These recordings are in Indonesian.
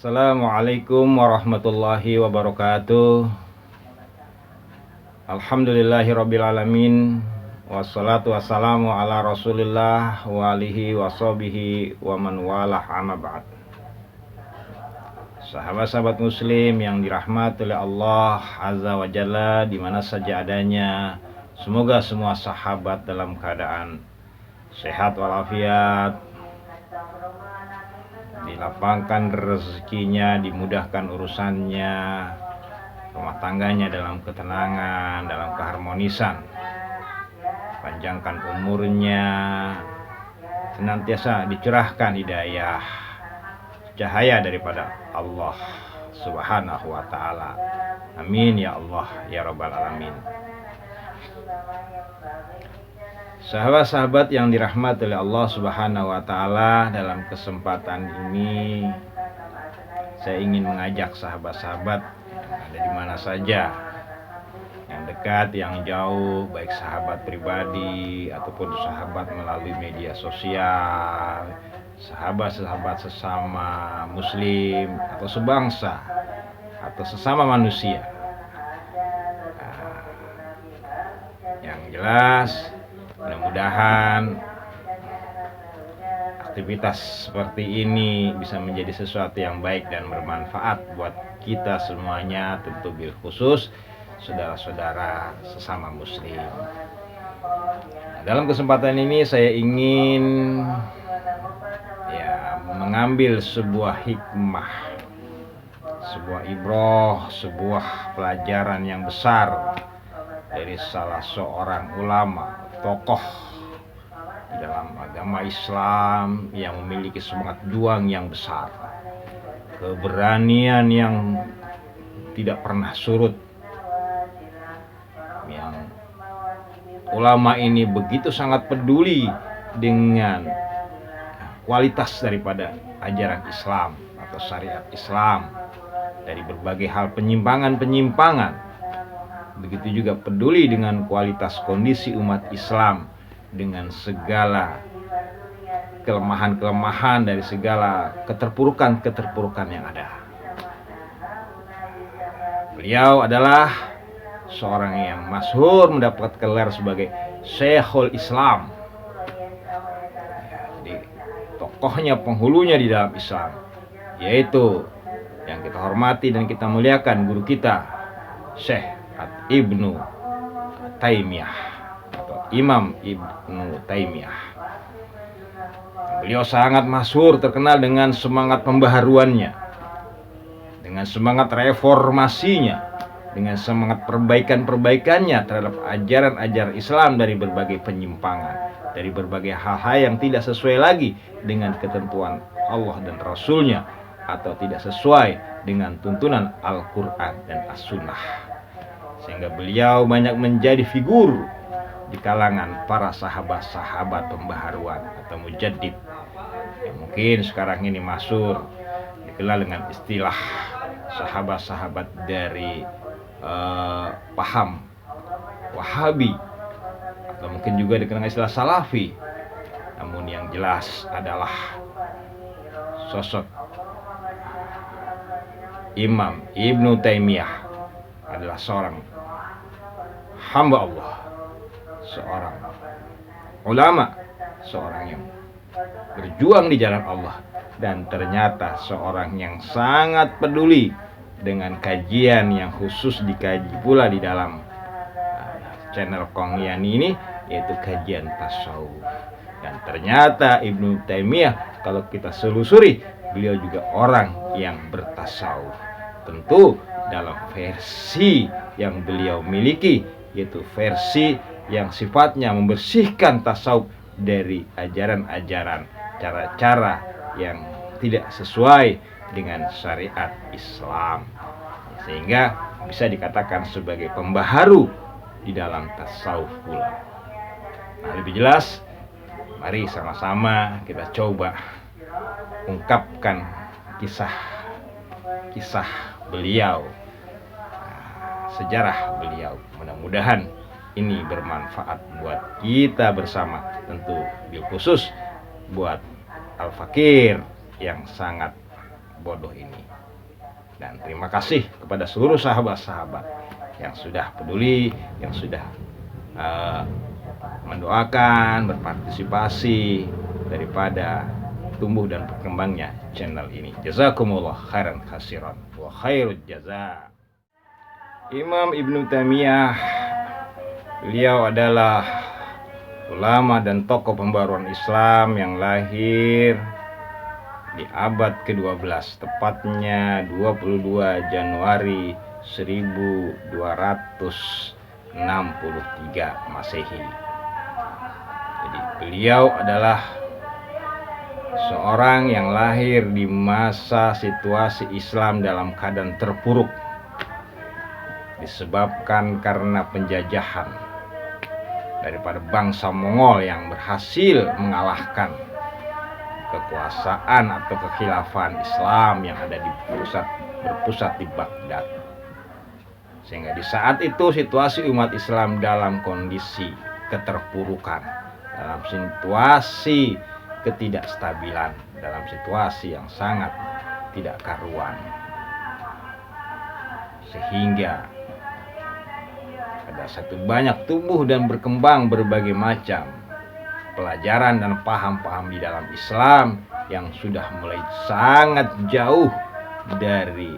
Assalamualaikum warahmatullahi wabarakatuh. Alhamdulillahirrabbilalamin. Wassalatu wassalamu ala rasulillah wa alihi wa sahbihi wa man walah amma ba'd. Sahabat-sahabat muslim yang dirahmati oleh Allah Azza wa Jalla dimana saja adanya, semoga semua sahabat dalam keadaan sehat walafiat, dilapangkan rezekinya, dimudahkan urusannya, rumah tangganya dalam ketenangan, dalam keharmonisan, panjangkan umurnya, senantiasa dicerahkan hidayah, cahaya daripada Allah Subhanahu wa ta'ala. Amin ya Allah ya Rabbal alamin. Sahabat-sahabat yang dirahmati oleh Allah Subhanahu wa ta'ala, dalam kesempatan ini saya ingin mengajak sahabat-sahabat yang ada di mana saja, yang dekat, yang jauh, baik sahabat pribadi ataupun sahabat melalui media sosial, sahabat-sahabat sesama muslim atau sebangsa atau sesama manusia. Yang jelas, mudah-mudahan aktivitas seperti ini bisa menjadi sesuatu yang baik dan bermanfaat buat kita semuanya, tentu bil khusus saudara-saudara sesama muslim. Dalam kesempatan ini saya ingin mengambil sebuah hikmah, sebuah ibroh, sebuah pelajaran yang besar dari salah seorang ulama, tokoh di dalam agama Islam yang memiliki semangat juang yang besar, keberanian yang tidak pernah surut. Yang ulama ini begitu sangat peduli dengan kualitas daripada ajaran Islam atau syariat Islam, dari berbagai hal penyimpangan-penyimpangan. Begitu juga peduli dengan kualitas kondisi umat Islam, dengan segala kelemahan-kelemahan, dari segala keterpurukan-keterpurukan yang ada. Beliau adalah seorang yang masyhur mendapat gelar sebagai Syekhul Islam. Jadi tokohnya, penghulunya di dalam Islam, yaitu yang kita hormati dan kita muliakan guru kita, Syekh Ibnu Taimiyah atau Imam Ibnu Taimiyah. Beliau sangat masyhur, terkenal dengan semangat pembaharuannya, dengan semangat reformasinya, dengan semangat perbaikan-perbaikannya terhadap ajaran-ajaran Islam dari berbagai penyimpangan, dari berbagai hal-hal yang tidak sesuai lagi dengan ketentuan Allah dan Rasulnya, atau tidak sesuai dengan tuntunan Al-Quran dan As-Sunnah. Sehingga beliau banyak menjadi figur di kalangan para sahabat-sahabat pembaharuan atau mujaddid, yang mungkin sekarang ini masyhur dikenal dengan istilah sahabat-sahabat dari paham Wahabi, atau mungkin juga dikenal istilah Salafi. Namun yang jelas adalah sosok Imam Ibnu Taimiyah adalah seorang hamba Allah, seorang ulama, seorang yang berjuang di jalan Allah, dan ternyata seorang yang sangat peduli dengan kajian yang khusus dikaji pula di dalam channel Kongyani ini, yaitu kajian tasawuf. Dan ternyata Ibnu Taimiyah, kalau kita selusuri, beliau juga orang yang bertasawuf. Tentu dalam versi yang beliau miliki, yaitu versi yang sifatnya membersihkan tasawuf dari ajaran-ajaran, cara-cara yang tidak sesuai dengan syariat Islam, sehingga bisa dikatakan sebagai pembaharu di dalam tasawuf pula. Nah, lebih jelas, mari sama-sama kita coba ungkapkan kisah beliau, sejarah beliau. Mudah-mudahan ini bermanfaat buat kita bersama, tentu bil khusus buat al-fakir yang sangat bodoh ini. Dan terima kasih kepada seluruh sahabat-sahabat yang sudah peduli, yang sudah mendoakan, berpartisipasi daripada tumbuh dan berkembangnya channel ini. Jazakumullah khairan khasiran wa khairul jaza. Imam Ibnu Taimiyah, beliau adalah ulama dan tokoh pembaruan Islam yang lahir di abad ke-12, tepatnya 22 Januari 1263 Masehi. Jadi beliau adalah seorang yang lahir di masa situasi Islam dalam keadaan terpuruk disebabkan karena penjajahan daripada bangsa Mongol yang berhasil mengalahkan kekuasaan atau kekhilafan Islam yang ada berpusat di Baghdad. Sehingga di saat itu situasi umat Islam dalam kondisi keterpurukan, dalam situasi ketidakstabilan, dalam situasi yang sangat tidak karuan. Sehingga ada satu banyak tumbuh dan berkembang berbagai macam pelajaran dan paham-paham di dalam Islam yang sudah mulai sangat jauh dari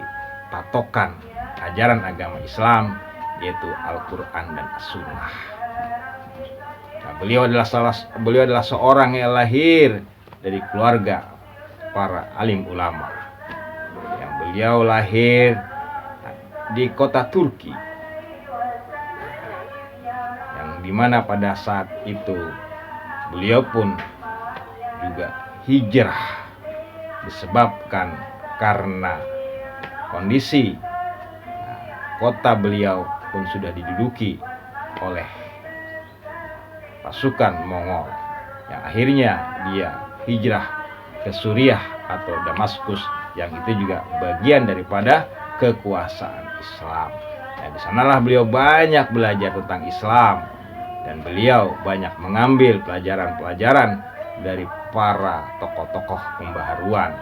patokan ajaran agama Islam, yaitu Al-Quran dan As-Sunnah. Nah, beliau adalah seorang yang lahir dari keluarga para alim ulama, yang beliau lahir di kota Turki, yang dimana pada saat itu beliau pun juga hijrah disebabkan karena kondisi kota beliau pun sudah diduduki oleh pasukan Mongol, yang akhirnya dia hijrah ke Suriah atau Damaskus, yang itu juga bagian daripada kekuasaan Islam. Dan di sanalah beliau banyak belajar tentang Islam, dan beliau banyak mengambil pelajaran-pelajaran dari para tokoh-tokoh pembaharuan.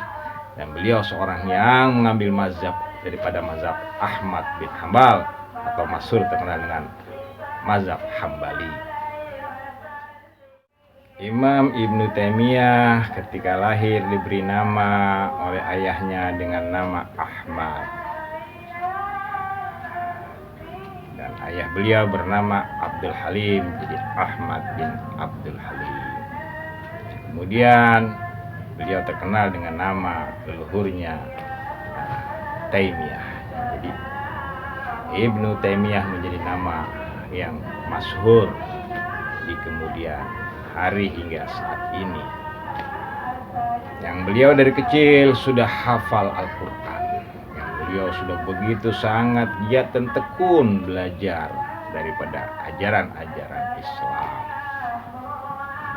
Dan beliau seorang yang mengambil mazhab daripada mazhab Ahmad bin Hambal, atau masyhur terkenal dengan mazhab Hambali. Imam Ibnu Taimiyah ketika lahir diberi nama oleh ayahnya dengan nama Ahmad, dan ayah beliau bernama Abdul Halim, jadi Ahmad bin Abdul Halim. Kemudian beliau terkenal dengan nama leluhurnya Taimiyah. Jadi Ibnu Taimiyah menjadi nama yang masyhur di kemudian hari hingga saat ini. Yang beliau dari kecil sudah hafal Al-Quran, yang beliau sudah begitu sangat giat dan tekun belajar daripada ajaran-ajaran Islam.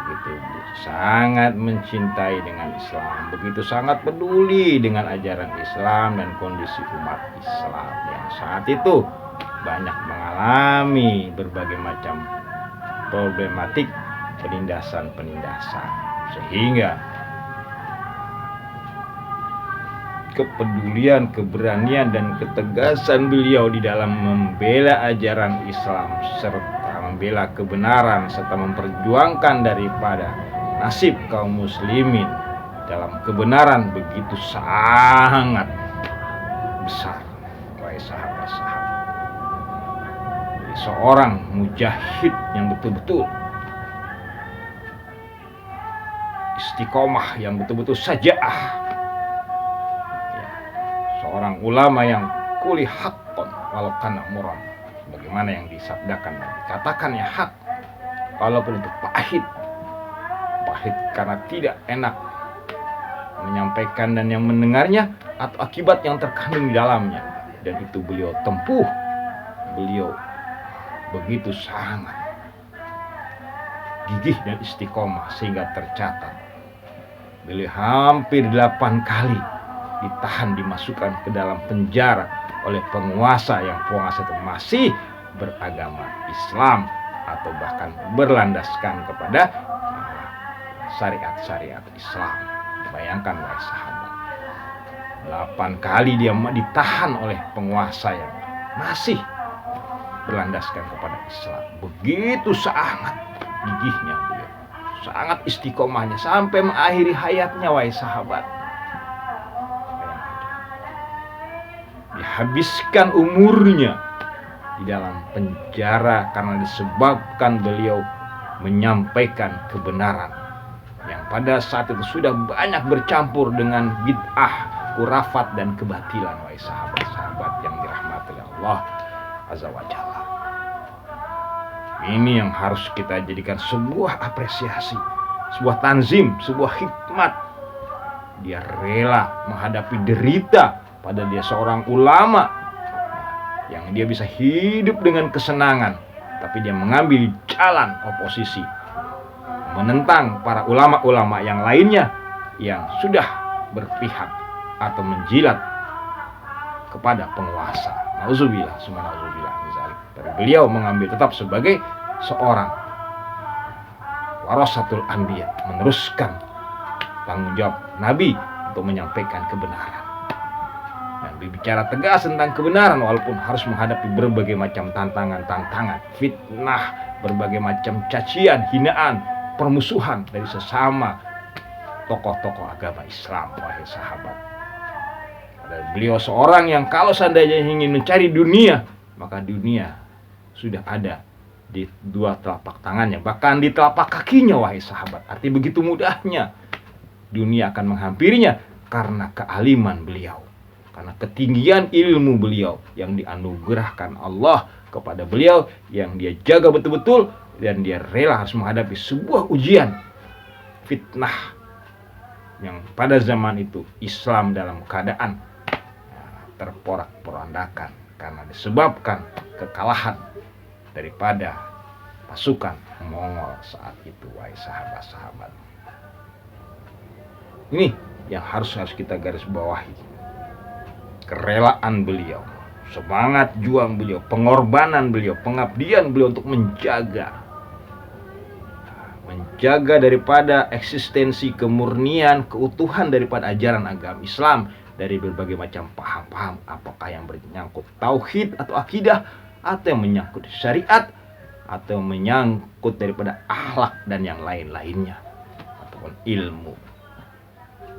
Begitu sangat mencintai dengan Islam, begitu sangat peduli dengan ajaran Islam dan kondisi umat Islam yang saat itu banyak mengalami berbagai macam problematik penindasan, sehingga kepedulian, keberanian, dan ketegasan beliau di dalam membela ajaran Islam serta membela kebenaran serta memperjuangkan daripada nasib kaum muslimin dalam kebenaran begitu sangat besar, wahai sahabat-sahabat. Jadi seorang mujahid yang betul-betul istiqomah, yang betul-betul sajaah, ya, seorang ulama yang kuli haqqon walau kana muram, bagaimana yang disabdakan dan dikatakan ya hak walaupun itu pahit karena tidak enak menyampaikan dan yang mendengarnya, atau akibat yang terkandung di dalamnya. Dan itu beliau tempuh, beliau begitu sangat gigih dan istiqomah sehingga tercatat beliau hampir 8 kali ditahan, dimasukkan ke dalam penjara oleh penguasa yang itu masih beragama Islam atau bahkan berlandaskan kepada syariat-syariat Islam. Bayangkan wahai sahabat. 8 kali dia ditahan oleh penguasa yang masih berlandaskan kepada Islam. Begitu sangat gigihnya beliau, sangat istiqomahnya sampai mengakhiri hayatnya, wahai sahabat. Dihabiskan umurnya di dalam penjara karena disebabkan beliau menyampaikan kebenaran yang pada saat itu sudah banyak bercampur dengan bid'ah, khurafat dan kebatilan, wahai sahabat-sahabat yang dirahmati Allah Azza wa Jalla. Ini yang harus kita jadikan sebuah apresiasi, sebuah tanzim, sebuah hikmat. Dia rela menghadapi derita, padahal dia seorang ulama yang dia bisa hidup dengan kesenangan, tapi dia mengambil jalan oposisi, menentang para ulama-ulama yang lainnya yang sudah berpihak atau menjilat kepada penguasa. Nauzubillah, summa nauzubillah misalnya. Tapi beliau mengambil tetap sebagai seorang warasatul anbiya, meneruskan tanggung jawab Nabi untuk menyampaikan kebenaran dan berbicara tegas tentang kebenaran, walaupun harus menghadapi berbagai macam tantangan, fitnah, berbagai macam cacian, hinaan, permusuhan dari sesama tokoh-tokoh agama Islam, wahai sahabat. Dan beliau seorang yang kalau seandainya ingin mencari dunia, maka dunia sudah ada di dua telapak tangannya, bahkan di telapak kakinya, wahai sahabat. Arti begitu mudahnya dunia akan menghampirinya karena kealiman beliau, karena ketinggian ilmu beliau yang dianugerahkan Allah kepada beliau, yang dia jaga betul-betul, dan dia rela harus menghadapi sebuah ujian, fitnah yang pada zaman itu Islam dalam keadaan terporak-porandakan karena disebabkan kekalahan daripada pasukan Mongol saat itu, wahai sahabat-sahabat. Ini yang harus kita garis bawahi. Kerelaan beliau, semangat juang beliau, pengorbanan beliau, pengabdian beliau untuk menjaga daripada eksistensi, kemurnian, keutuhan daripada ajaran agama Islam dari berbagai macam paham-paham, apakah yang menyangkut tauhid atau akidah, atau yang menyangkut syariat, atau menyangkut daripada akhlak dan yang lain-lainnya, ataupun ilmu.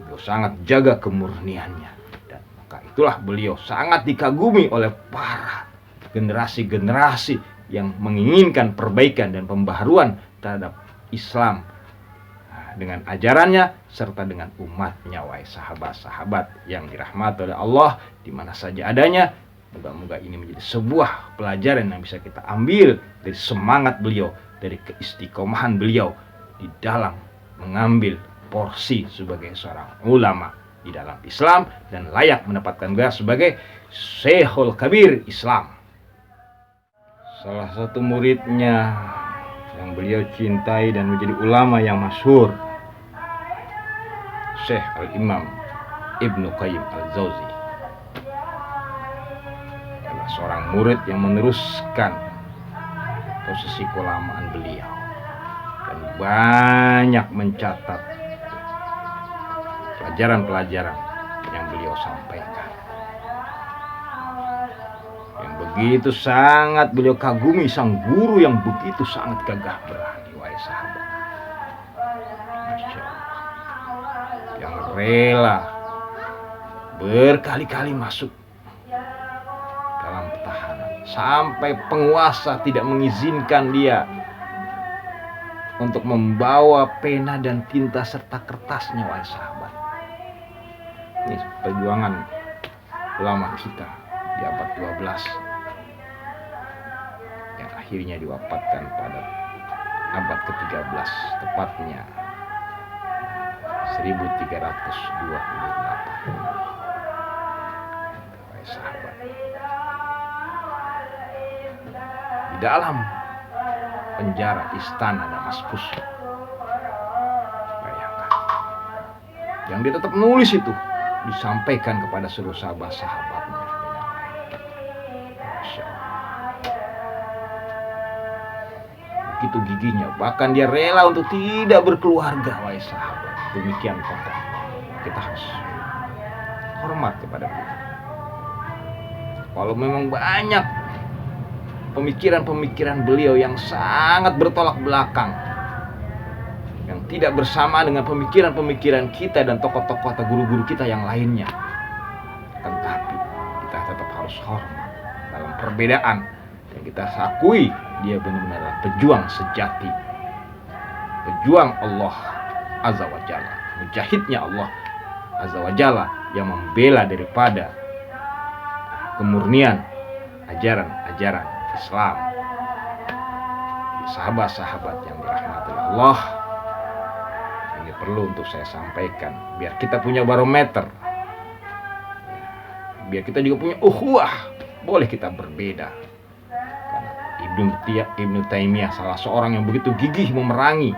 Beliau sangat jaga kemurniannya, dan maka itulah beliau sangat dikagumi oleh para generasi-generasi yang menginginkan perbaikan dan pembaharuan terhadap Islam dengan ajarannya serta dengan umatnya, wahai sahabat-sahabat yang dirahmati oleh Allah di mana saja adanya. Moga-moga ini menjadi sebuah pelajaran yang bisa kita ambil dari semangat beliau, dari keistiqomahan beliau di dalam mengambil porsi sebagai seorang ulama di dalam Islam dan layak mendapatkan gelar sebagai Syekhul Kabir Islam. Salah satu muridnya yang beliau cintai dan menjadi ulama yang masyhur, Syekh Al-Imam Ibnu Qayyim Al-Jauzi, adalah seorang murid yang meneruskan posisi keulamaan beliau dan banyak mencatat pelajaran-pelajaran yang beliau sampaikan, yang begitu sangat beliau kagumi sang guru yang begitu sangat gagah berani, wahai sahabat. Masya Allah, yang rela berkali-kali masuk dalam tahanan sampai penguasa tidak mengizinkan dia untuk membawa pena dan tinta serta kertasnya, wahai sahabat. Ini perjuangan ulama kita di abad 12 yang akhirnya diwafatkan pada abad ke-13, tepatnya 1328. Wahai sahabat, di dalam penjara istana Damaskus, bayangkan, yang dia tetap nulis itu disampaikan kepada seluruh sahabat-sahabatnya. Masya Allah, begitu gigihnya, bahkan dia rela untuk tidak berkeluarga, wahai sahabat. Demikian kokoh. Kita harus hormat kepada beliau. Kalau memang banyak pemikiran-pemikiran beliau yang sangat bertolak belakang, yang tidak bersama dengan pemikiran-pemikiran kita dan tokoh-tokoh atau guru-guru kita yang lainnya, tetapi kita tetap harus hormat dalam perbedaan, dan kita akui dia benar-benar adalah pejuang sejati, pejuang Allah Azza wa Jalla, mujahidnya Allah Azza wa Jalla yang membela daripada kemurnian ajaran-ajaran Islam. Sahabat-sahabat yang dirahmati Allah, ini perlu untuk saya sampaikan biar kita punya barometer, biar kita juga punya ukhuwah. Boleh kita berbeda, karena Ibnu Taimiyah salah seorang yang begitu gigih memerangi,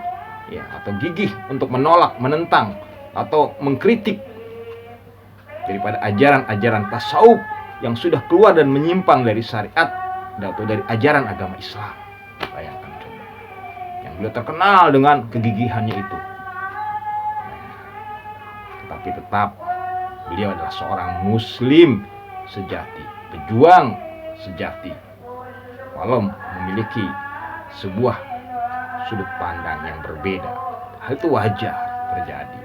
ya, atau gigih untuk menolak, menentang, atau mengkritik daripada ajaran-ajaran tasawuf yang sudah keluar dan menyimpang dari syariat atau dari ajaran agama Islam. Bayangkan coba, yang beliau terkenal dengan kegigihannya itu. Tapi tetap beliau adalah seorang muslim sejati, pejuang sejati, walau memiliki sebuah sudut pandang yang berbeda. Hal itu wajar terjadi,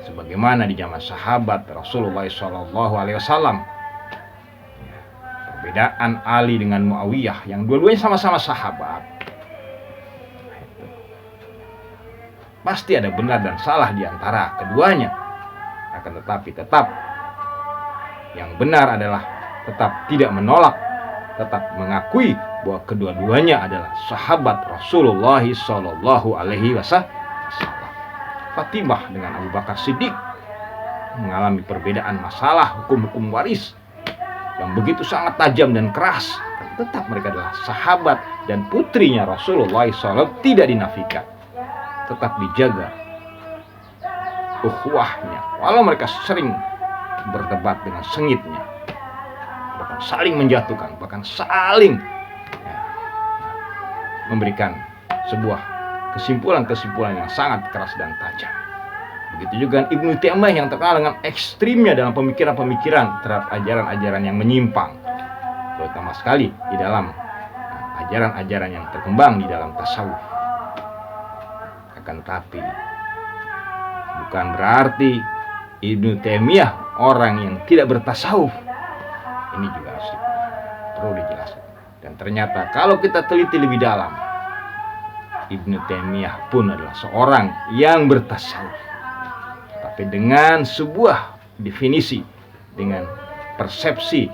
sebagaimana di zaman sahabat Rasulullah SAW. Perbedaan Ali dengan Muawiyah yang dua-duanya sama-sama sahabat, pasti ada benar dan salah di antara keduanya. Akan tetapi tetap yang benar adalah tetap tidak menolak, tetap mengakui bahwa kedua-duanya adalah sahabat Rasulullah SAW. Fatimah dengan Abu Bakar Siddiq mengalami perbedaan masalah hukum-hukum waris yang begitu sangat tajam dan keras, tetap mereka adalah sahabat dan putrinya Rasulullah SAW. Tidak dinafikan, tetap dijaga ukhuwahnya, walau mereka sering berdebat dengan sengitnya, bahkan saling menjatuhkan, bahkan saling memberikan sebuah kesimpulan-kesimpulan yang sangat keras dan tajam. Begitu juga Ibnu Taimiyah yang terkenal dengan ekstrimnya dalam pemikiran-pemikiran terhadap ajaran-ajaran yang menyimpang, terutama sekali di dalam ajaran-ajaran yang terkembang di dalam tasawuf. Akan tetapi bukan berarti Ibnu Taimiyah orang yang tidak bertasawuf. Ini juga harus perlu dijelaskan. Dan ternyata kalau kita teliti lebih dalam, Ibnu Taimiyah pun adalah seorang yang bertasawuf, tapi dengan sebuah definisi, dengan persepsi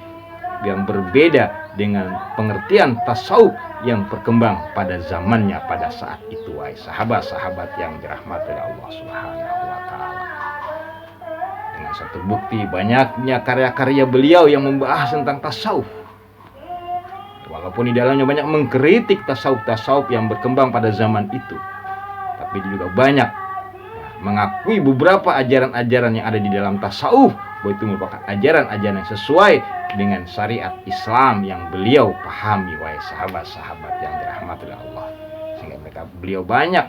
yang berbeda dengan pengertian tasawuf yang berkembang pada zamannya pada saat itu. Wahai sahabat-sahabat yang dirahmati oleh Allah Subhanahu wa taala. Dengan satu bukti banyaknya karya-karya beliau yang membahas tentang tasawuf. Walaupun di dalamnya banyak mengkritik tasawuf-tasawuf yang berkembang pada zaman itu, tapi juga banyak mengakui beberapa ajaran-ajaran yang ada di dalam tasawuf bahwa itu merupakan ajaran-ajaran yang sesuai dengan syariat Islam yang beliau pahami. Wahai sahabat-sahabat yang dirahmati oleh Allah, sehingga beliau banyak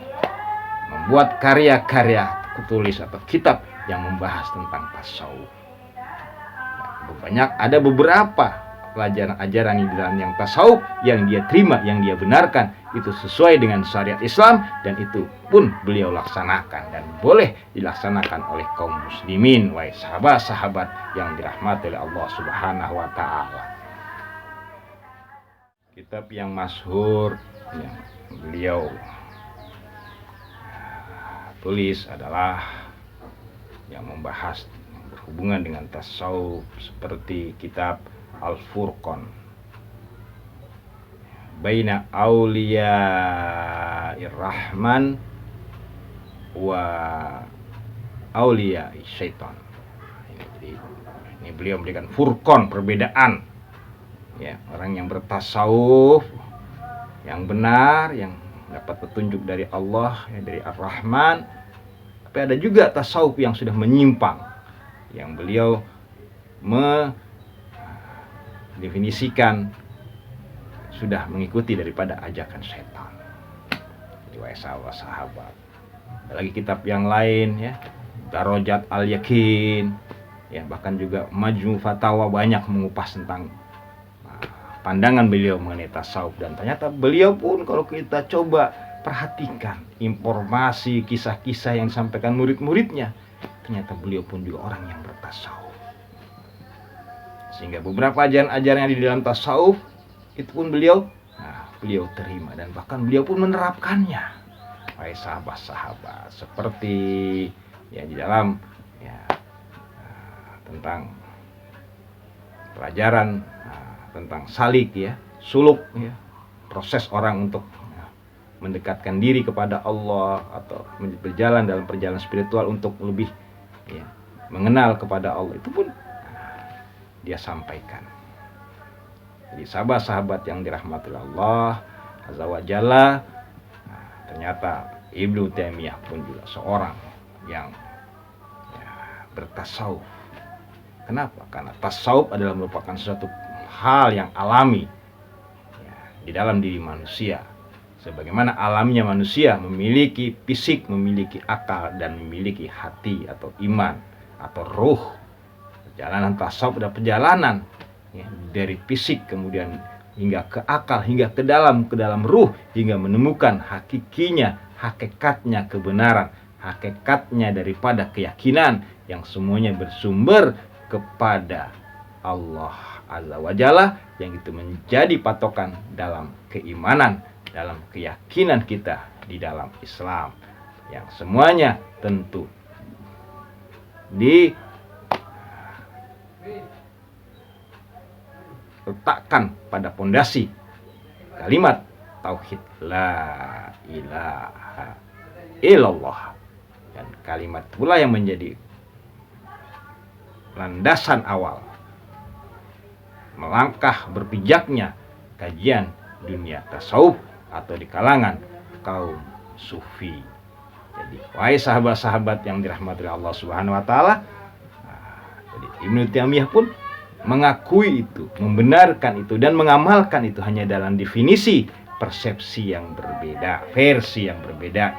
membuat karya-karya tulis atau kitab yang membahas tentang tasawuf. Ada beberapa pelajaran-ajaran di dalam yang tasawuf yang dia terima, yang dia benarkan, itu sesuai dengan syariat Islam, dan itu pun beliau laksanakan dan boleh dilaksanakan oleh kaum muslimin. Wahai sahabat-sahabat yang dirahmati oleh Allah Subhanahu wa taala. Kitab yang masyhur yang beliau tulis adalah yang membahas berhubungan dengan tasawuf, seperti kitab Al-Furqan Baina Auliya'ir Rahman wa Auliya'i Syaitan. Ini beliau memberikan furqan, perbedaan, ya, orang yang bertasawuf yang benar, yang dapat petunjuk dari Allah, ya, dari Ar-Rahman. Tapi ada juga tasawuf yang sudah menyimpang, yang beliau definisikan sudah mengikuti daripada ajakan setan. Jadi wahai sahabat-sahabat, ada lagi kitab yang lain, ya, Darajat Al-Yakin, ya bahkan juga Majmu' Fatawa banyak mengupas tentang pandangan beliau mengenai tasawuf. Dan ternyata beliau pun kalau kita coba perhatikan informasi kisah-kisah yang disampaikan murid-muridnya, ternyata beliau pun juga orang yang bertasawuf. Sehingga beberapa ajaran-ajaran yang di dalam tasawuf itu pun beliau terima, dan bahkan beliau pun menerapkannya. Wahai sahabat-sahabat, seperti ya di dalam ya tentang pelajaran tentang salik ya, suluk ya, proses orang untuk mendekatkan diri kepada Allah atau berjalan dalam perjalanan spiritual untuk lebih ya, mengenal kepada Allah, itu pun dia sampaikan. Jadi sahabat-sahabat yang dirahmati Allah Azza wa Jalla, ternyata Ibnu Taimiyah pun juga seorang yang ya, bertasawuf. Kenapa? Karena tasawuf adalah merupakan suatu hal yang alami ya, di dalam diri manusia. Sebagaimana alamnya manusia memiliki fisik, memiliki akal, dan memiliki hati atau iman atau ruh. Perjalanan tasawuf adalah perjalanan ya, dari fisik kemudian hingga ke akal, hingga ke dalam ruh, hingga menemukan hakikatnya kebenaran, hakikatnya daripada keyakinan yang semuanya bersumber kepada Allah Azza wa Jalla, yang itu menjadi patokan dalam keimanan, dalam keyakinan kita di dalam Islam, yang semuanya tentu diletakkan pada pondasi kalimat tauhid la ilaha illallah, dan kalimat pula yang menjadi landasan awal melangkah berpijaknya kajian dunia tasawuf atau di kalangan kaum sufi. Jadi wahai sahabat-sahabat yang dirahmati Allah Subhanahu wa taala, jadi Ibnu Taimiyah pun mengakui itu, membenarkan itu, dan mengamalkan itu hanya dalam definisi persepsi yang berbeda, versi yang berbeda.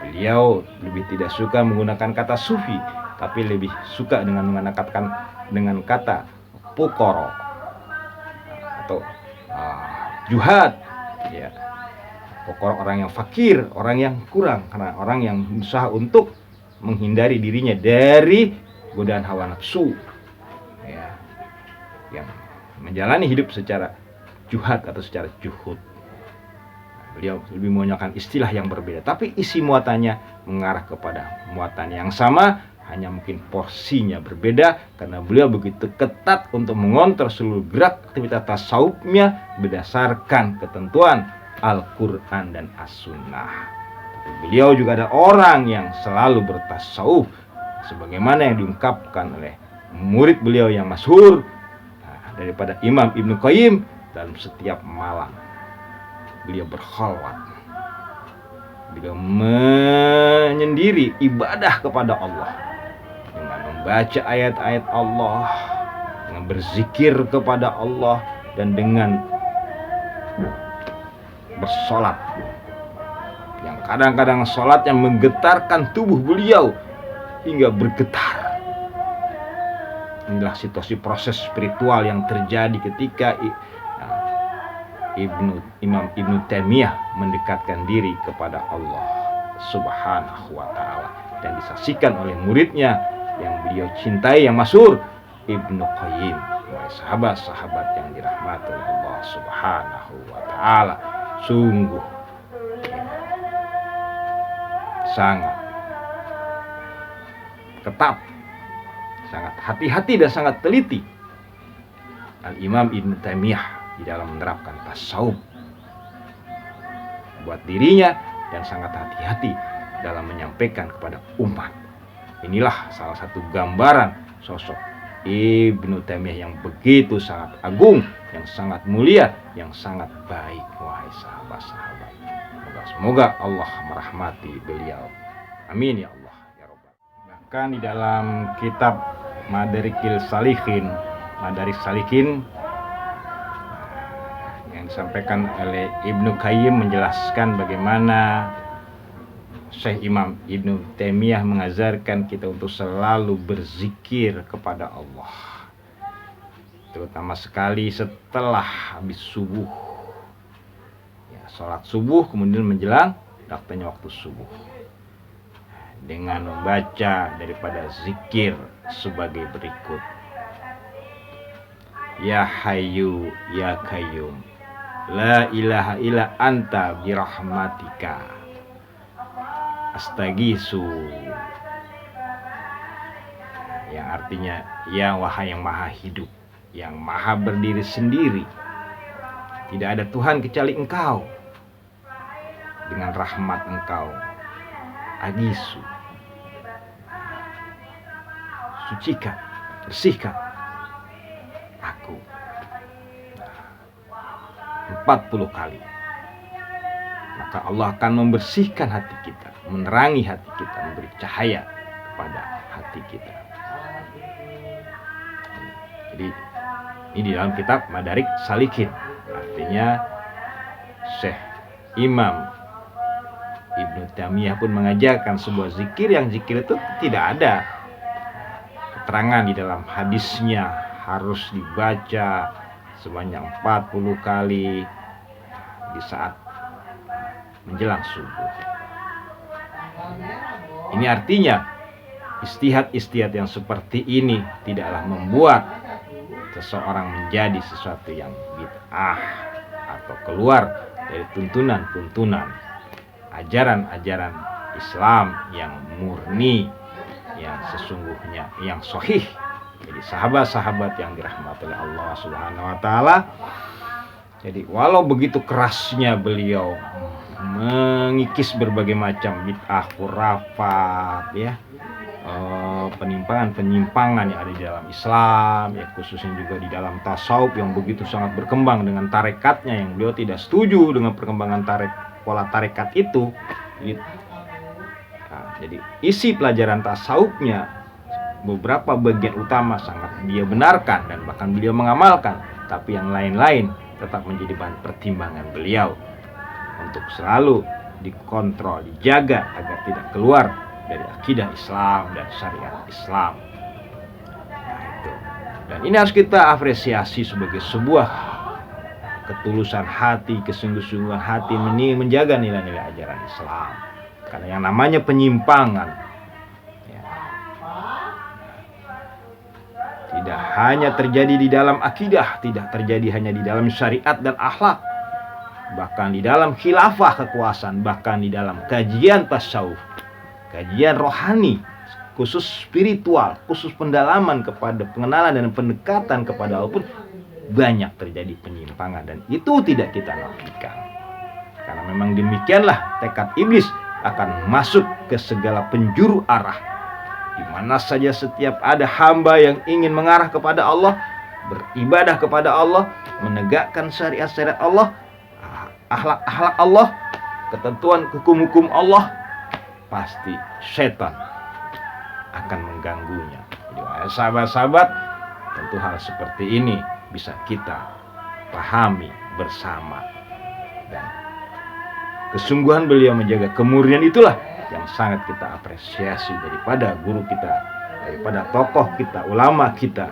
Beliau lebih tidak suka menggunakan kata sufi, tapi lebih suka dengan menggunakan dengan kata fuqara atau juhad ya. Fuqara orang yang fakir, orang yang kurang, karena orang yang berusaha untuk menghindari dirinya dari godaan hawa nafsu ya, yang menjalani hidup secara juhad atau secara juhud. Beliau lebih menggunakan istilah yang berbeda, tapi isi muatannya mengarah kepada muatan yang sama, hanya mungkin porsinya berbeda, karena beliau begitu ketat untuk mengontrol seluruh gerak aktivitas tasawufnya berdasarkan ketentuan Al-Quran dan As-Sunnah. Tapi beliau juga ada orang yang selalu bertasawuf, sebagaimana yang diungkapkan oleh murid beliau yang masyhur daripada Imam Ibnu Qayyim. Dalam setiap malam beliau berkhalwat, beliau menyendiri ibadah kepada Allah dengan membaca ayat-ayat Allah, dengan berzikir kepada Allah, dan dengan bersolat yang kadang-kadang solatnya menggetarkan tubuh beliau hingga bergetar. Inilah situasi proses spiritual yang terjadi ketika Imam Ibnu Taimiyah mendekatkan diri kepada Allah Subhanahu wa taala, dan disaksikan oleh muridnya yang beliau cintai yang masyhur, Ibnu Qayyim. Sahabat-sahabat yang dirahmati oleh Allah Subhanahu wa taala, sungguh sangat ketat, sangat hati-hati dan sangat teliti Al-Imam Ibnu Taimiyah di dalam menerapkan tasawuf buat dirinya, dan sangat hati-hati dalam menyampaikan kepada umat. Inilah salah satu gambaran sosok Ibnu Taimiyah yang begitu sangat agung, yang sangat mulia, yang sangat baik. Wahai sahabat-sahabat, semoga Allah merahmati beliau. Amin ya Allah ya Rabbal. Bahkan di dalam kitab Madaris Salikin yang disampaikan oleh Ibnu Qayyim menjelaskan bagaimana Syekh Imam Ibnu Taimiyah mengajarkan kita untuk selalu berzikir kepada Allah, terutama sekali setelah habis subuh. Ya, sholat subuh kemudian menjelang waktunya waktu subuh, dengan membaca daripada zikir sebagai berikut: Ya Hayyu Ya Qayyum, La ilaha illa anta birahmatika astaghiitsu, yang artinya, ya wahai yang maha hidup, yang maha berdiri sendiri, tidak ada Tuhan kecuali Engkau, dengan rahmat Engkau aghiitsu, sucikan, bersihkan aku 40 kali. Maka Allah akan membersihkan hati kita, menerangi hati kita, memberi cahaya kepada hati kita. Jadi ini di dalam kitab Madarik Salikin. Artinya Syekh Imam Ibnu Taimiyah pun mengajarkan sebuah zikir, yang zikir itu tidak ada keterangan di dalam hadisnya harus dibaca sebanyak 40 kali di saat menjelang subuh. Ini artinya istihad-istihad yang seperti ini tidaklah membuat seseorang menjadi sesuatu yang bid'ah atau keluar dari tuntunan-tuntunan ajaran-ajaran Islam yang murni, yang sesungguhnya, yang sahih. Jadi sahabat-sahabat yang dirahmati oleh Allah Subhanahu wa taala, jadi walau begitu kerasnya beliau mengikis berbagai macam bid'ah, khurafat, ya, penyimpangan-penyimpangan yang ada di dalam Islam, ya, khususnya juga di dalam tasawuf yang begitu sangat berkembang dengan tarekatnya, yang beliau tidak setuju dengan perkembangan pola tarekat itu. Jadi isi pelajaran tasawufnya beberapa bagian utama sangat dia benarkan dan bahkan beliau mengamalkan, tapi yang lain-lain tetap menjadi bahan pertimbangan beliau untuk selalu dikontrol, dijaga agar tidak keluar dari akidah Islam dan syariat Islam. Nah, itu. Dan ini harus kita apresiasi sebagai sebuah ketulusan hati, kesungguh-sungguhan hati menjaga nilai-nilai ajaran Islam. Karena yang namanya penyimpangan, ya, tidak hanya terjadi di dalam akidah, tidak terjadi hanya di dalam syariat dan akhlak, bahkan di dalam khilafah kekuasaan, bahkan di dalam kajian tasawuf, kajian rohani, khusus spiritual, khusus pendalaman kepada pengenalan dan pendekatan kepada Allah pun banyak terjadi penyimpangan, dan itu tidak kita nafikan. Karena memang demikianlah tekad iblis akan masuk ke segala penjuru arah. Di mana saja setiap ada hamba yang ingin mengarah kepada Allah, beribadah kepada Allah, menegakkan syariat-syariat Allah, akhlak-akhlak Allah, ketentuan hukum-hukum Allah, pasti setan akan mengganggunya. Jadi sahabat-sahabat, tentu hal seperti ini bisa kita pahami bersama, dan kesungguhan beliau menjaga kemurnian itulah yang sangat kita apresiasi daripada guru kita, daripada tokoh kita, ulama kita,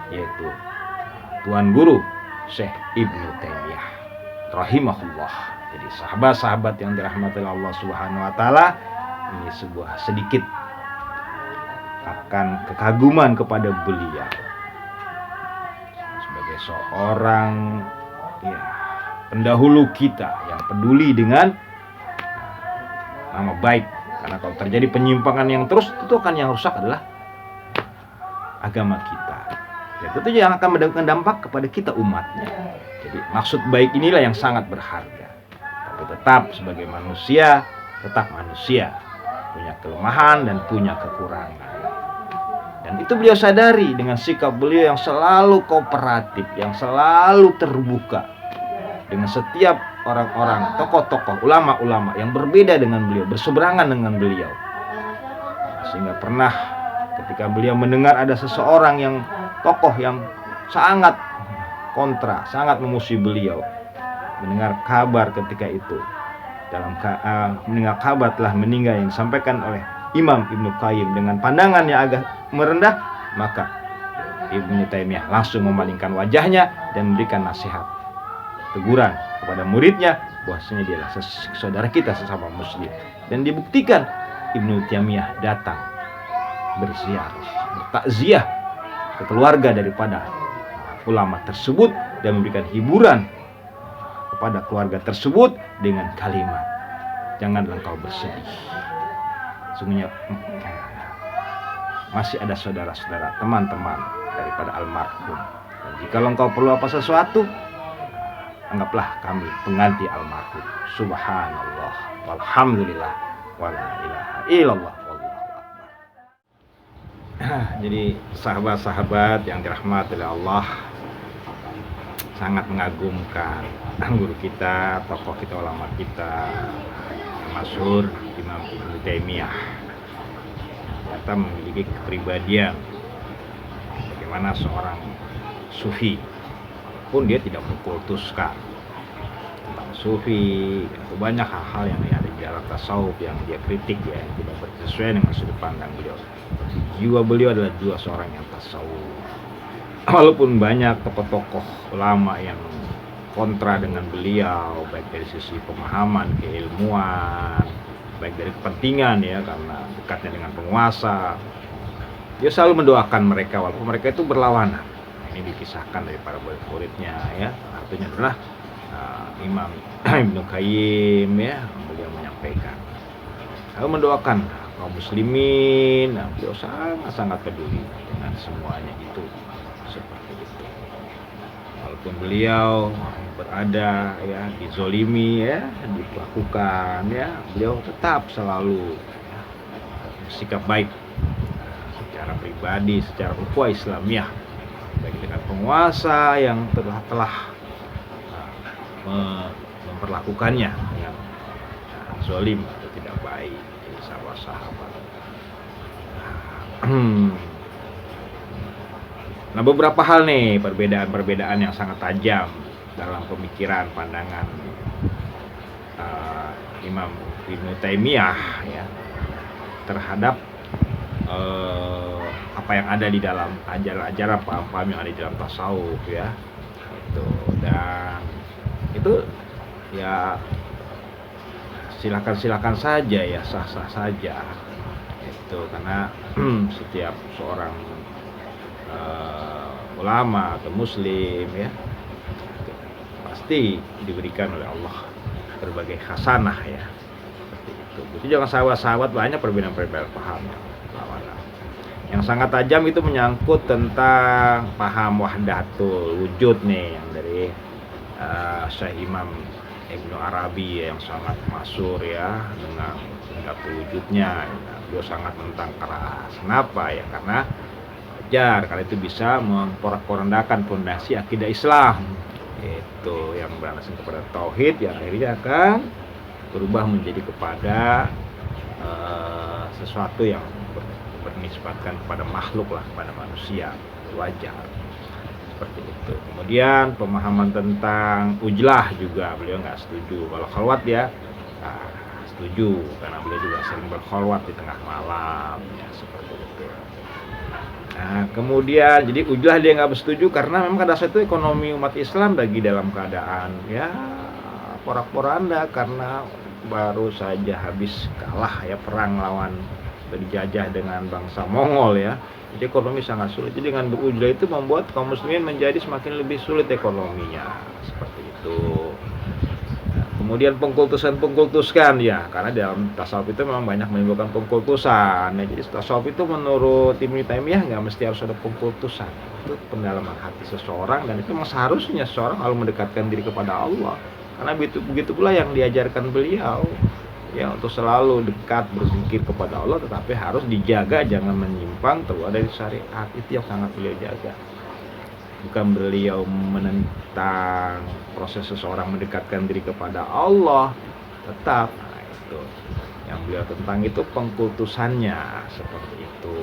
yaitu Tuan Guru Syekh Ibnu Taimiyah rahimahullah. Jadi sahabat-sahabat yang dirahmati Allah Subhanahu wa taala, ini sebuah sedikit akan kekaguman kepada beliau sebagai seorang, ya, pendahulu kita yang peduli dengan nama baik. Karena kalau terjadi penyimpangan yang terus, itu akan yang rusak adalah agama kita. Ya, tentu yang akan mendapatkan dampak kepada kita umatnya. Jadi maksud baik inilah yang sangat berharga. Tapi tetap sebagai manusia, tetap manusia, punya kelemahan dan punya kekurangan. Dan itu beliau sadari dengan sikap beliau yang selalu kooperatif, yang selalu terbuka dengan setiap orang-orang, tokoh-tokoh, ulama-ulama yang berbeda dengan beliau, berseberangan dengan beliau. Sehingga pernah ketika beliau mendengar ada seseorang yang tokoh yang sangat kontra, sangat memusuhi beliau, mendengar kabar ketika itu mendengar kabar telah meninggal yang disampaikan oleh Imam Ibnu Qayyim dengan pandangan yang agak merendah, maka Ibnu Taimiyah langsung memalingkan wajahnya dan memberikan nasihat, teguran kepada muridnya bahwasanya dia adalah saudara kita sesama muslim. Dan dibuktikan Ibnu Taimiyah datang berziarah, bertakziah ke keluarga daripada ulama tersebut dan memberikan hiburan kepada keluarga tersebut dengan kalimat, janganlah engkau bersedih, sungguhnya masih ada saudara-saudara, teman-teman daripada almarhum, dan jika engkau perlu apa sesuatu, anggaplah kami pengganti almarhum. Subhanallah walhamdulillah wala ilaha illallah wallahu akbar. Jadi sahabat-sahabat yang dirahmati oleh Allah, sangat mengagumkan guru kita, tokoh kita, ulama kita yang masyhur, Imam Ibnu Taimiyah. Kita memiliki kepribadian bagaimana seorang sufi, pun dia tidak mengkultuskan tentang sufi. Itu banyak hal-hal yang ada di dalam tasawuf yang dia kritik, ya, yang tidak sesuai dengan sudut pandang beliau. Jiwa beliau adalah jiwa seorang yang tasawuf. Walaupun banyak tokoh-tokoh ulama yang kontra dengan beliau, baik dari sisi pemahaman, keilmuan, baik dari kepentingan, ya, karena dekatnya dengan penguasa, dia selalu mendoakan mereka walaupun mereka itu berlawanan. Ini dikisahkan dari para murid-muridnya, ya. Artinya adalah Imam Ibnu Qayyim, ya, beliau menyampaikan, selalu mendoakan kaum muslimin. Beliau sangat peduli dengan semuanya itu. Seperti itu. Walaupun beliau berada, ya, dizolimi, ya, dilakukan, ya, beliau tetap selalu, ya, bersikap baik secara pribadi, secara ukhuwah Islamiyah, baik dengan penguasa yang telah memperlakukannya dengan zalim atau tidak baik. Jadi sahabat-sahabat. Nah, beberapa hal nih, perbedaan-perbedaan yang sangat tajam dalam pemikiran, pandangan Imam Ibnu Taimiyah, ya, terhadap apa yang ada di dalam ajaran-ajaran, paham-paham yang ada di dalam tasawuf, ya. Dan itu, ya, silakan saja, ya, sah-sah saja. Itu karena setiap seorang ulama atau muslim, ya, pasti diberikan oleh Allah berbagai khasanah, ya, seperti itu. Jadi jangan sahabat-sahabat, banyak perbedaan-perbedaan paham yang sangat tajam. Itu menyangkut tentang paham wahdatul wujud nih, yang dari Syekh Imam Ibnu Arabi, yang sangat masyhur, ya, dengan wahdatul wujudnya. Beliau sangat menentang keras. Kenapa? Ya karena karena itu bisa memporak-porandakan fondasi akidah Islam, itu yang beralasan kepada tauhid, yang akhirnya akan berubah menjadi kepada sesuatu yang bernisbatkan kepada makhluk, lah, kepada manusia, wajar, seperti itu. Kemudian pemahaman tentang ujlah juga beliau nggak setuju. Kalau khalwat, ya, setuju, karena beliau juga sering berkhalwat di tengah malam, ya, seperti itu. Nah, kemudian jadi ujlah dia nggak setuju karena memang pada saat itu ekonomi umat Islam lagi dalam keadaan, ya, porak-poranda, karena baru saja habis kalah, ya, perang lawan dijajah dengan bangsa Mongol, ya. Jadi ekonomi sangat sulit. Jadi dengan berujlah itu membuat kaum muslimin menjadi semakin lebih sulit ekonominya, seperti itu. Kemudian pengkultusan, ya, karena dalam tasawuf itu memang banyak menimbulkan pengkultusan, ya. Jadi tasawuf itu menurut Ibnu Taimiyah nggak mesti harus ada pengkultusan. Itu pendalaman hati seseorang, dan itu memang seharusnya seseorang harus mendekatkan diri kepada Allah. Karena begitu pula yang diajarkan beliau, ya, untuk selalu dekat berzikir kepada Allah, tetapi harus dijaga jangan menyimpang keluar dari syariat. Itu yang sangat beliau jaga. Bukan beliau menentang proses seseorang mendekatkan diri kepada Allah, tetap, nah, itu yang beliau tentang itu pengkultusannya, seperti itu.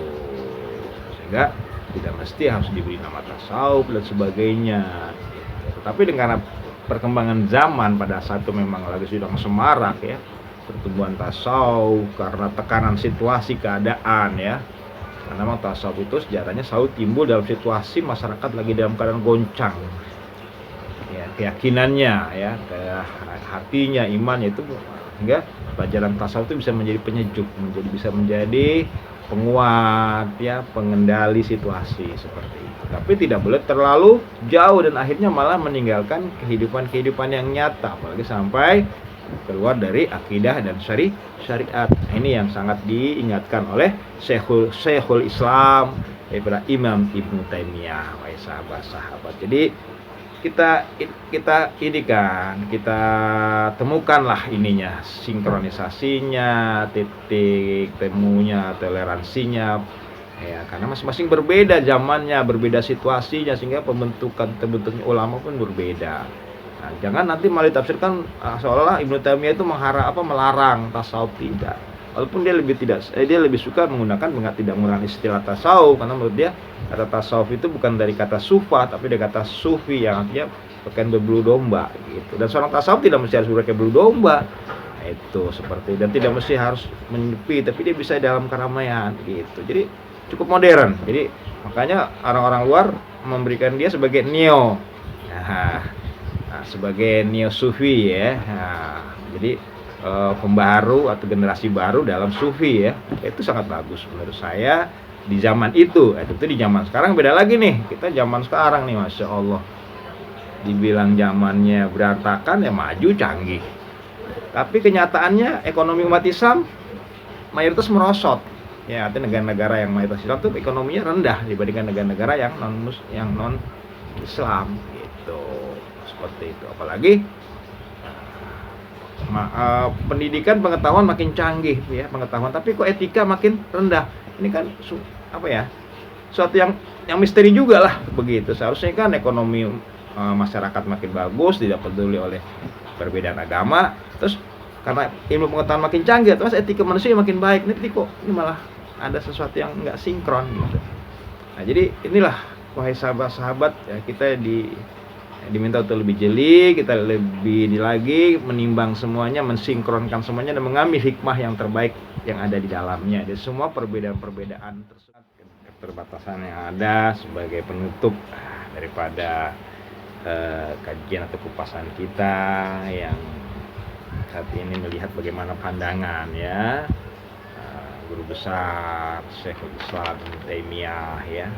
Sehingga tidak mesti harus diberi nama tasawuf dan sebagainya, gitu. Tetapi dengan perkembangan zaman pada saat itu memang lagi sedang semarak ya, pertumbuhan tasawuf karena tekanan situasi keadaan ya. Karena memang tasawuf itu sejarahnya selalu timbul dalam situasi masyarakat lagi dalam keadaan goncang ya, keyakinannya ya, hatinya, imannya itu, sehingga pelajaran tasawuf itu bisa menjadi penyejuk, bisa menjadi penguat ya, pengendali situasi seperti itu. Tapi tidak boleh terlalu jauh dan akhirnya malah meninggalkan kehidupan yang nyata, apalagi sampai keluar dari akidah dan syariat. Ini yang sangat diingatkan oleh Syekhul Islam daripada Imam Ibnu Taimiyah, wahai sahabat-sahabat. Jadi kita temukanlah ininya, sinkronisasinya, titik temunya, toleransinya ya, karena masing-masing berbeda zamannya, berbeda situasinya, sehingga terbentuknya ulama pun berbeda. Nah, jangan nanti malah ditafsirkan seolah-olah Ibnu Taimiyah itu melarang tasawuf. Tidak. Walaupun dia lebih suka tidak menggunakan istilah tasawuf, karena menurut dia kata tasawuf itu bukan dari kata sufa, tapi dari kata sufi yang artinya pakaian berbulu domba gitu. Dan seorang tasawuf tidak mesti harus pakai bulu domba. Nah, itu seperti, dan tidak mesti harus menyepi, tapi dia bisa dalam keramaian gitu. Jadi cukup modern. Jadi makanya orang-orang luar memberikan dia sebagai neo. Sebagai neo sufi ya. Jadi pembaharu atau generasi baru dalam sufi ya. Itu sangat bagus menurut saya di zaman itu. Itu di zaman sekarang beda lagi nih. Kita zaman sekarang nih, masya Allah, dibilang zamannya berantakan ya, maju canggih, tapi kenyataannya ekonomi umat Islam mayoritas merosot ya. Artinya negara-negara yang mayoritas Islam itu ekonominya rendah dibandingkan negara-negara yang non Islam gitu, seperti itu. Apalagi pendidikan, pengetahuan makin canggih ya, tapi kok etika makin rendah. Ini kan suatu yang misteri juga lah begitu. Seharusnya kan ekonomi masyarakat makin bagus, tidak peduli oleh perbedaan agama, terus karena ilmu pengetahuan makin canggih, terus etika manusia makin baik. Ini malah ada sesuatu yang nggak sinkron gitu. Nah, jadi inilah wahai sahabat-sahabat ya, kita diminta untuk lebih jeli, kita lebih lagi menimbang semuanya, mensinkronkan semuanya, dan mengambil hikmah yang terbaik yang ada di dalamnya. Dari semua perbedaan-perbedaan tersebut, keterbatasan yang ada sebagai penutup daripada kajian atau kupasan kita yang saat ini melihat bagaimana pandangan ya guru besar Syekhul Islam Ibnu Taimiyah ya,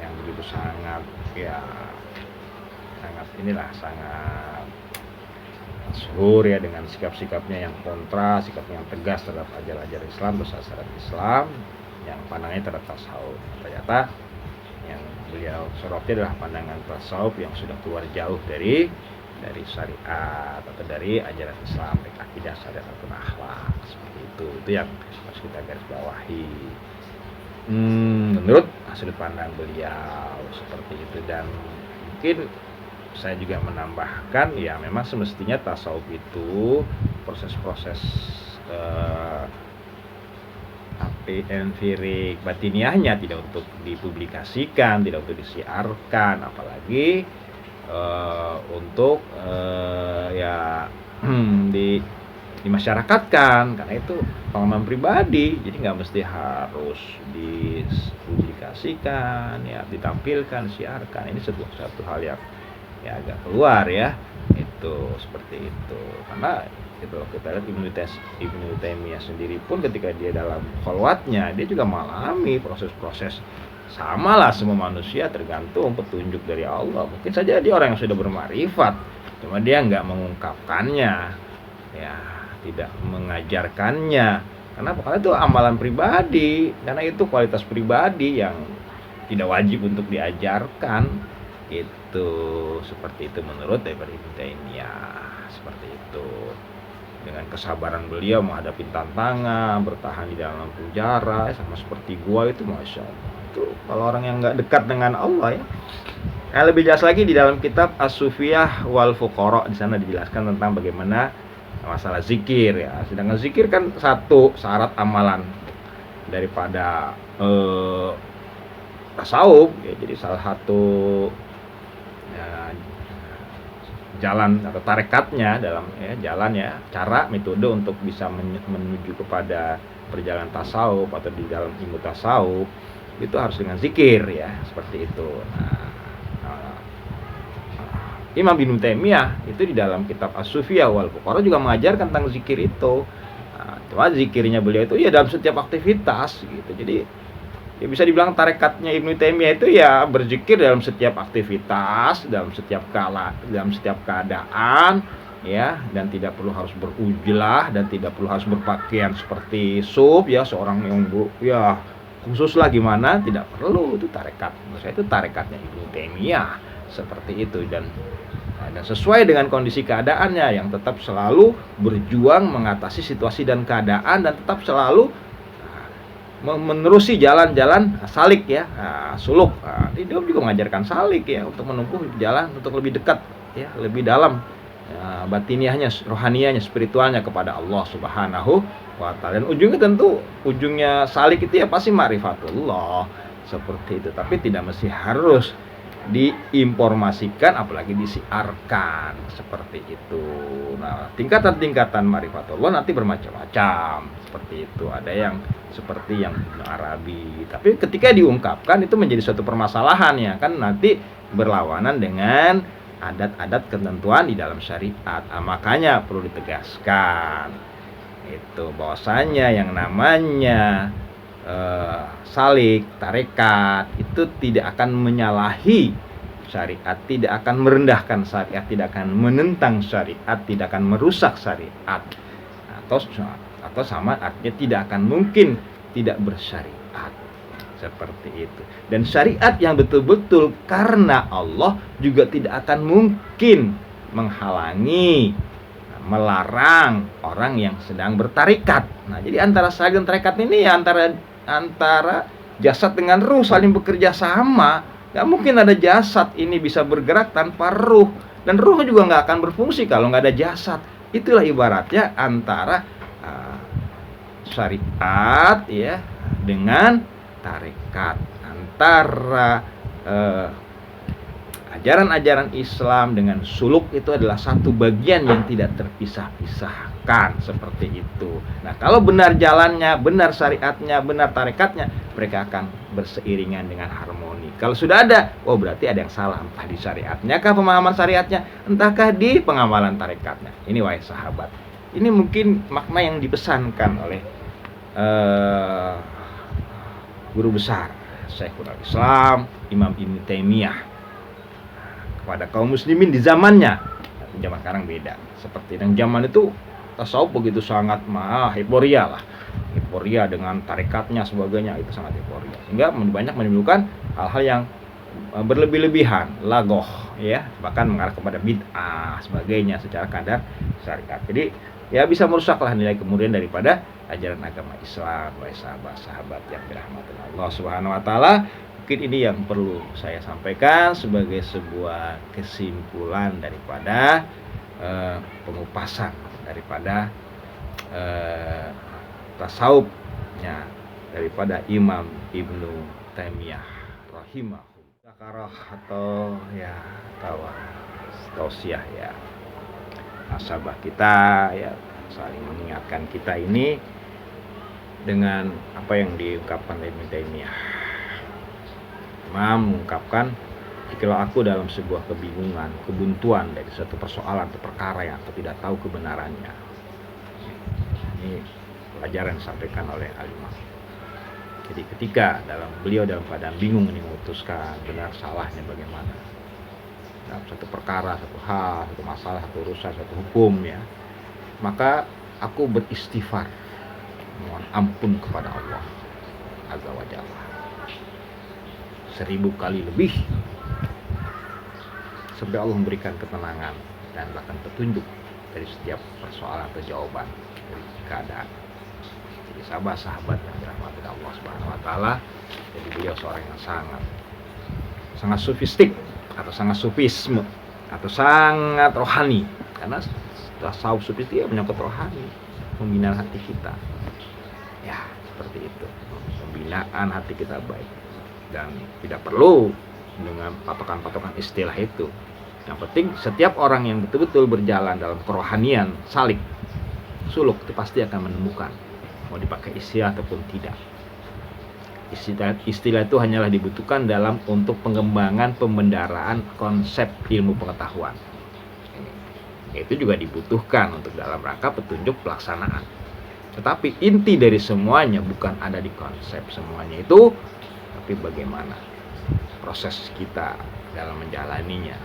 yang begitu sangat masyhur ya dengan sikap-sikapnya yang kontra, sikapnya yang tegas terhadap ajaran Islam, bersyarat Islam, yang pandangannya terhadap tasawuf. Ternyata yang beliau soroti adalah pandangan tasawuf yang sudah keluar jauh dari syariat atau dari ajaran Islam, baik akidah, syariat ataupun akhlak, seperti itu. Itu yang harus kita garis bawahi. Menurut sudut pandang beliau seperti itu. Dan mungkin saya juga menambahkan ya, memang semestinya tasawuf itu proses-proses empirik batiniahnya tidak untuk dipublikasikan, tidak untuk disiarkan, apalagi untuk dimasyarakatkan, karena itu pengalaman pribadi, jadi nggak mesti harus dipublikasikan ya, ditampilkan, siarkan. Ini satu hal yang agak keluar ya, itu seperti itu. Karena itu kita lihat Ibnu Taimiyah sendiri pun ketika dia dalam kholwatnya, dia juga mengalami proses-proses sama lah semua manusia, tergantung petunjuk dari Allah. Mungkin saja dia orang yang sudah bermakrifat, cuma dia nggak mengungkapkannya ya, tidak mengajarkannya. Karena itu amalan pribadi, karena itu kualitas pribadi yang tidak wajib untuk diajarkan. Itu seperti itu menurut daripada Ibnu Taimiyah, seperti itu. Dengan kesabaran beliau menghadapi tantangan, bertahan di dalam penjara, sama seperti gua itu, masya Allah. Itu kalau orang yang nggak dekat dengan Allah ya. Lebih jelas lagi di dalam kitab As-Sufiyah wal Fuqara, di sana dijelaskan tentang bagaimana masalah zikir ya. Sedangkan zikir kan satu syarat amalan daripada tasawuf ya. Jadi salah satu jalan atau tarekatnya dalam jalan cara metode untuk bisa menuju kepada perjalanan tasawuf atau di dalam ilmu tasawuf itu harus dengan zikir ya, seperti itu. Imam Ibnu Taimiyah itu di dalam kitab As-Sufiyah wal Fuqara juga mengajarkan tentang zikir itu. Cuma zikirnya beliau itu ya dalam setiap aktivitas gitu. Jadi ya bisa dibilang tarekatnya Ibnu Taimiyah itu ya berzikir dalam setiap aktivitas, dalam setiap kala, dalam setiap keadaan ya, dan tidak perlu harus berujlah dan tidak perlu harus berpakaian seperti suf ya, seorang yang ya khusus lah gimana, tidak perlu. Itu tarekat. Menurut saya itu tarekatnya Ibnu Taimiyah seperti itu, dan sesuai dengan kondisi keadaannya yang tetap selalu berjuang mengatasi situasi dan keadaan dan tetap selalu menerusi jalan-jalan salik ya, suluk. Dia juga mengajarkan salik ya untuk menempuh jalan untuk lebih dekat ya, lebih dalam batiniahnya, rohanianya, spiritualnya kepada Allah Subhanahu wa taala. Dan ujungnya tentu ujungnya salik itu ya pasti ma'rifatullah seperti itu, tapi tidak mesti harus diinformasikan apalagi disiarkan seperti itu. Nah, tingkatan-tingkatan ma'rifatullah nanti bermacam-macam seperti itu. Ada yang seperti yang Ibnu Arabi, tapi ketika diungkapkan itu menjadi suatu permasalahan ya, kan nanti berlawanan dengan adat-adat ketentuan di dalam syariat. Makanya perlu ditegaskan itu bahwasanya yang namanya salik, tarekat itu tidak akan menyalahi syariat, tidak akan merendahkan syariat, tidak akan menentang syariat, tidak akan merusak syariat, atau sama artinya tidak akan mungkin tidak bersyariat seperti itu. Dan syariat yang betul-betul karena Allah juga tidak akan mungkin menghalangi, melarang orang yang sedang bertarikat. Nah, jadi antara salik dan tarekat ini ya antara jasad dengan ruh saling bekerja sama. Gak mungkin ada jasad ini bisa bergerak tanpa ruh, dan ruh juga gak akan berfungsi kalau gak ada jasad. Itulah ibaratnya antara syariat ya dengan tarekat, antara ajaran-ajaran Islam dengan suluk itu adalah satu bagian yang tidak terpisah-pisahkan seperti itu. Nah, kalau benar jalannya, benar syariatnya, benar tarekatnya, mereka akan berseiringan dengan harmoni. Kalau sudah ada, oh berarti ada yang salah, entah di syariatnya kah pemahaman syariatnya, entahkah di pengamalan tarekatnya. Ini wahai sahabat, ini mungkin makna yang dipesankan oleh guru besar Syekhul Islam Imam Ibnu Taimiyah pada kaum muslimin di zamannya. Zaman sekarang beda. Seperti yang zaman itu tasawuf begitu sangat euforia lah. Euforia dengan tarekatnya sebagainya, itu sangat euforia. Sehingga banyak menimbulkan hal-hal yang berlebih-lebihan, lagoh ya, bahkan mengarah kepada bid'ah sebagainya secara kadar syariat. Jadi ya bisa merusaklah nilai kemudian daripada ajaran agama Islam, wahai sahabat-sahabat yang dirahmati Allah Subhanahu wa taala. Mungkin ini yang perlu saya sampaikan sebagai sebuah kesimpulan daripada pengupasan daripada tasawufnya daripada Imam Ibnu Taimiyah rahimahullah. Zakarah atau tausiah ya, nasabah kita ya, saling mengingatkan kita ini dengan apa yang diungkapkan Ibnu Taimiyah. Imam mengungkapkan, jikalau aku dalam sebuah kebingungan, kebuntuan dari suatu persoalan atau perkara yang aku tidak tahu kebenarannya. Ini pelajaran yang disampaikan oleh Al-Imam. Jadi ketika beliau dalam keadaan bingung ini memutuskan benar salahnya bagaimana dalam satu perkara, satu hal, satu masalah, satu urusan, satu hukum ya, maka aku beristighfar, mohon ampun kepada Allah Azza wa Jalla 1000 kali lebih, sampai Allah memberikan ketenangan dan bahkan petunjuk dari setiap persoalan atau jawaban dari keadaan. Jadi sahabat-sahabat yang dirahmati Allah Subhanahu wa taala, jadi beliau seorang yang sangat sufistik atau sangat sufisme atau sangat rohani, karena tasawuf sufistik menyangkut rohani, pembinaan hati kita ya, seperti itu, pembinaan hati kita baik, dan tidak perlu dengan patokan-patokan istilah itu. Yang penting setiap orang yang betul-betul berjalan dalam kerohanian, salik, suluk, itu pasti akan menemukan, mau dipakai istilah ataupun tidak. Istilah itu hanyalah dibutuhkan untuk pengembangan pembendaraan konsep ilmu pengetahuan. Itu juga dibutuhkan untuk dalam rangka petunjuk pelaksanaan. Tetapi inti dari semuanya bukan ada di konsep semuanya itu, tapi bagaimana proses kita dalam menjalaninya.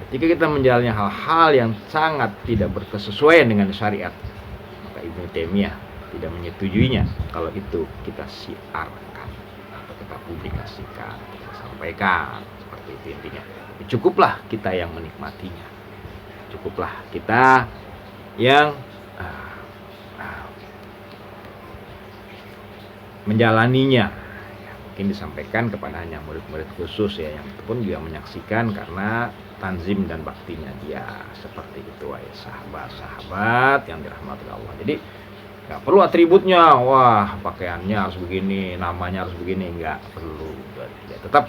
Ketika kita menjalani hal-hal yang sangat tidak berkesesuaian dengan syariat, maka Ibnu Taimiyah tidak menyetujuinya kalau itu kita siarkan atau kita publikasikan, kita sampaikan, seperti itu intinya. Cukuplah kita yang menikmatinya, cukuplah kita yang menjalaninya. Mungkin disampaikan kepada hanya murid-murid khusus ya, yang itu pun juga menyaksikan karena tanzim dan baktinya dia seperti itu. Sahabat-sahabat yang dirahmati Allah. Jadi nggak perlu atributnya, wah pakaiannya harus begini, namanya harus begini, nggak perlu. Ya, tetap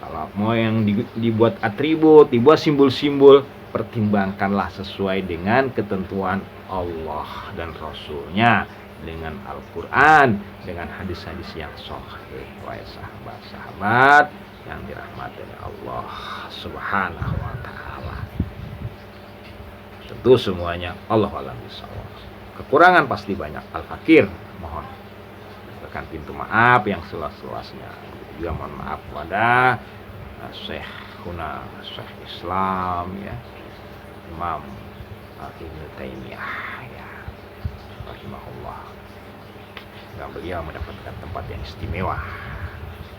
kalau mau yang dibuat atribut, dibuat simbol-simbol, pertimbangkanlah sesuai dengan ketentuan Allah dan Rasulnya, dengan Al-Quran, dengan hadis-hadis yang sahih. Wahai sahabat-sahabat yang dirahmati oleh Allah Subhanahu wa ta'ala. Tentu semuanya Allah alam bisawab. Kekurangan pasti banyak. Al-Fakir mohon bukakan pintu maaf yang seluas-luasnya. Juga mohon maaf kepada Syekhuna, Syekh Islam ya, Imam Ibnu Taimiyah ya, rahimahullah. Dan beliau mendapatkan tempat yang istimewa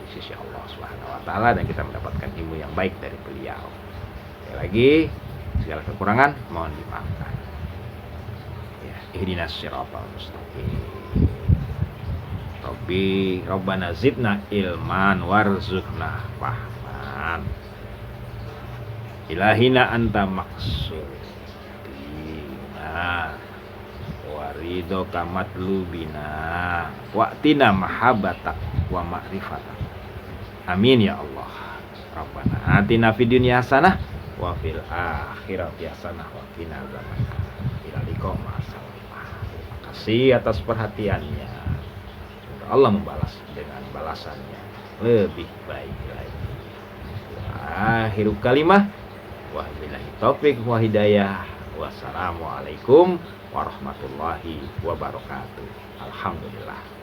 di sisi Allah Subhanahu wa ta'ala, dan kita mendapatkan ilmu yang baik dari beliau. Sekali lagi, segala kekurangan mohon dimaafkan. Ya, ihdinas siratal mustaqim. Rabbana zidna ilman warzuqna fahman. Ilahina anta maksudina warido kamatlubina wa'tina mahabbatak wa ma'rifatak. Amin ya Allah. Rabbana atina fid dunya hasanah wa fil akhirati hasanah wa qina adzabannar. Ila liqa ma'asallamah. Terima kasih atas perhatiannya. Semoga Allah membalas dengan balasannya lebih baik lagi. Akhiru kalimah wa billahi taufik wa hidayah. Wassalamualaikum warahmatullahi wabarakatuh. Alhamdulillah.